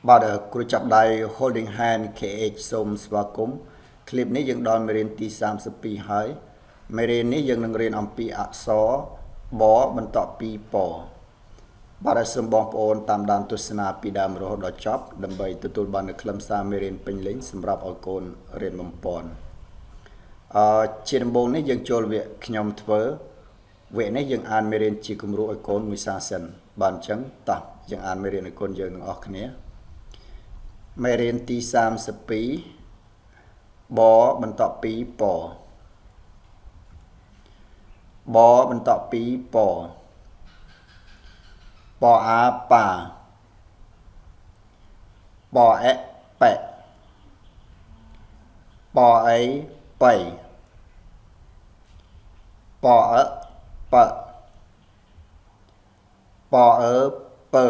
បាទគ្រូចាប់ដៃ holding hand KH សូមស្វាគមន៍ clip នេះយើងដល់មេរៀនទី32ហើយមេរៀននេះយើងនឹងរៀនអំពីអក្សរបបន្តពីពបាទសូមបងប្អូនតាមដានទស្សនាពីដើមរហូតដល់ចប់ដើម្បីទទួលបាននូវខ្លឹមសារមេរៀនពេញលេញសម្រាប់ឲ្យកូនរៀនបំពន់ជាដំបូងនេះយើងចូលវគ្គខ្ញុំធ្វើវគ្គនេះយើងអានមេរៀនជាគំរូឲ្យកូនមួយសារសិនបាទអញ្ចឹងតោះយើងអានមេរៀនឲ្យកូនយើងទាំងអស់គ្នាមេរៀនទី32បបន្តពីពបបន្តពីពពអាប៉ាពអេប៉ែពអីប៉ៃពអប៉ពអើពើ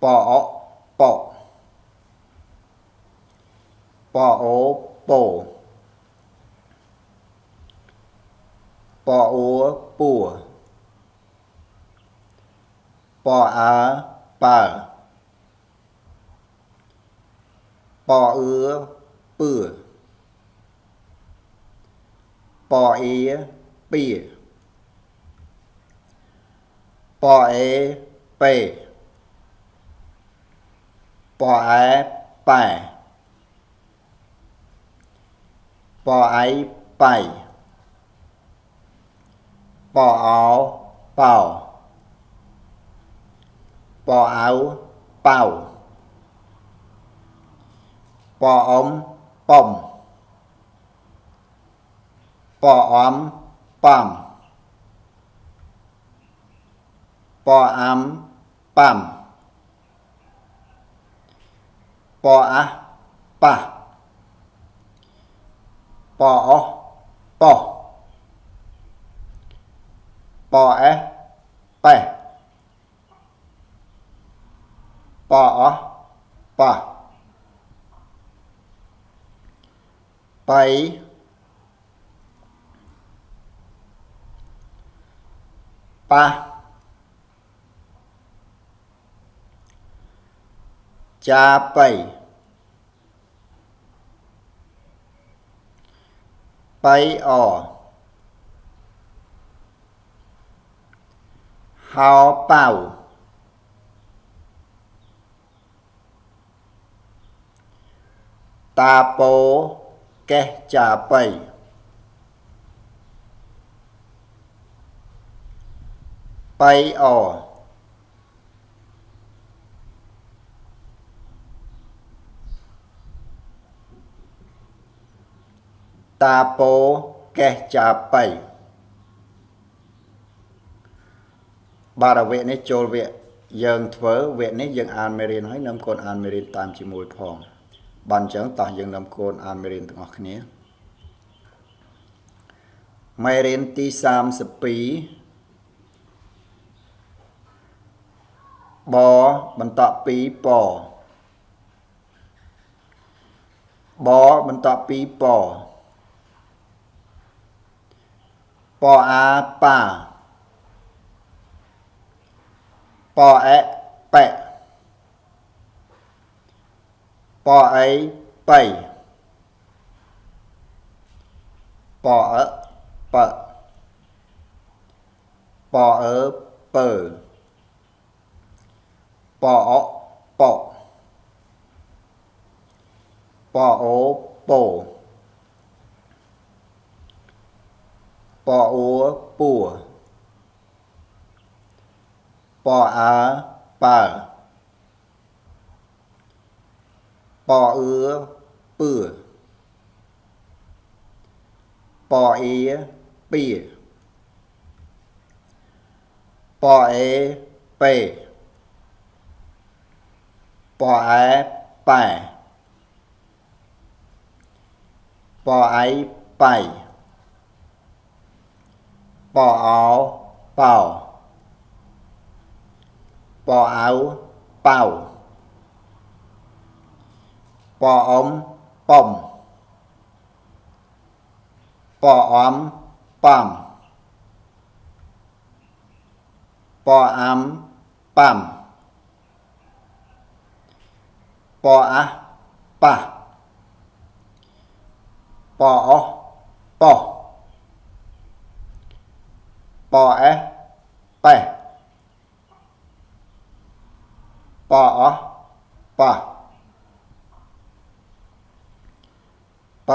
ពអប៉ពអូប៉ពអូពួពអាប៉ាពអឺពឺពអ៊ីពីពអេប៉េពអែប៉ែពអៃប៉ៃពអោប៉ោពអៅប៉ៅពអ៊ំប៉ំពអ៊ំប៉ំពអាំប៉ាំពអាប៉ះពអោប៉ោពអេប៉េពអោប៉ះបៃប៉ះចាបៃបៃអហោប៉ៅតាពោកេះចាបៃបៃអតាពោកេះចាបៃបាទវគ្គនេះចូលវគ្គយើងធ្វើវគ្គនេះយើងអានមេរៀនហើយនាំកូនអានមេរៀនតាមជាមួយផងបាទអញ្ចឹងតោះយើងនាំកូនអានមេរៀនទាំងអស់គ្នាមេរៀនទី32បបន្តពីពបបន្តពីពពអាប៉ាពអេប៉ែពអីប៉ៃពអើប៉ពអើពើពអប៉ពអូប៉ពអូពួពអាប៉ាពអឺពឺពអ៊ីពីពអេប៉េពអែប៉ែពអៃប៉ៃពអោប៉ោពអៅប៉ៅពអ៊ំប៉ំពអ៊ំប៉ំពអាំប៉ាំ ปออะปะปออปอปอเอเปปออปะไป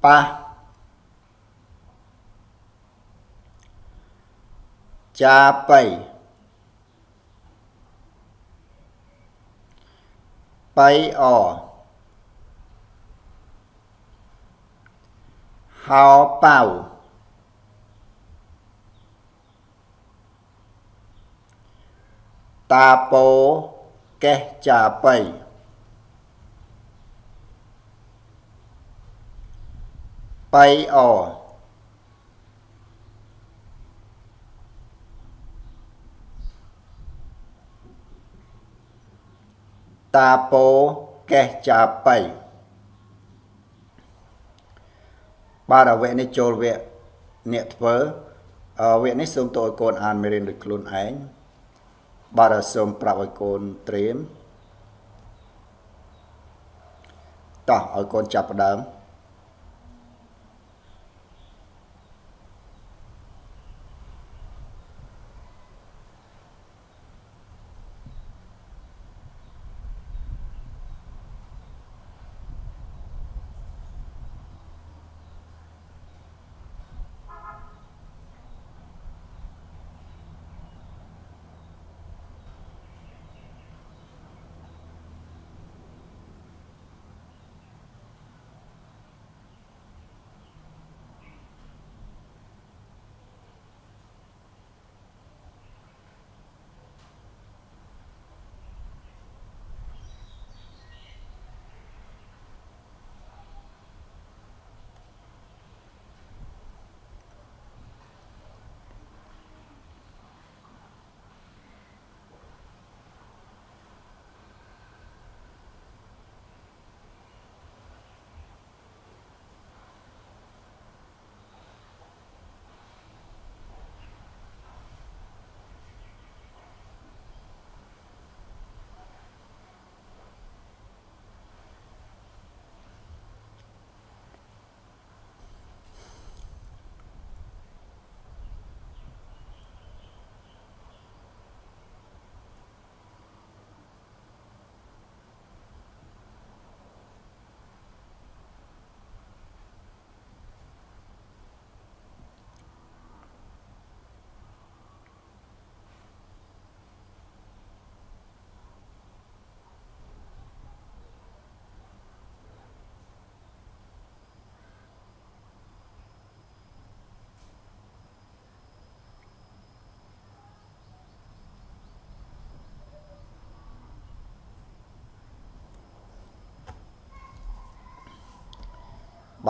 ปะจาไปไปออหาเป่าตาโปแกจาไปไปออตาโปแกจาไปบาดเวนี่โจลเวเนตเวอร์เวนี่ส่งตัวโกนอ่านไม่เรียนหรือคลุนเองบาดส่งปรับโกนเตรียมต่อโกนจับเดิม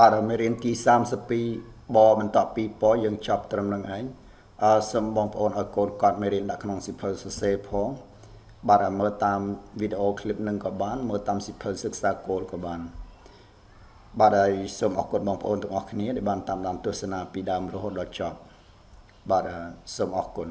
บาดไม่เรียนที่32บอมันต่อปีปอยังชอบตรำนังเองสมบองโอนเอาโกนกอดไม่เรียนดักขนมสิเพลเซพงบาดเมื่อตามวิดีโอคลิปหนึ่งกับบ้านเมื่อตามสิเพลศึกษาโกนกับบ้านบาดสมออกกฎบองโอนตรงออกนี้ในบ้านตามตามตัวสนาปีดามรหดดอจอบบาดสมออกกฎ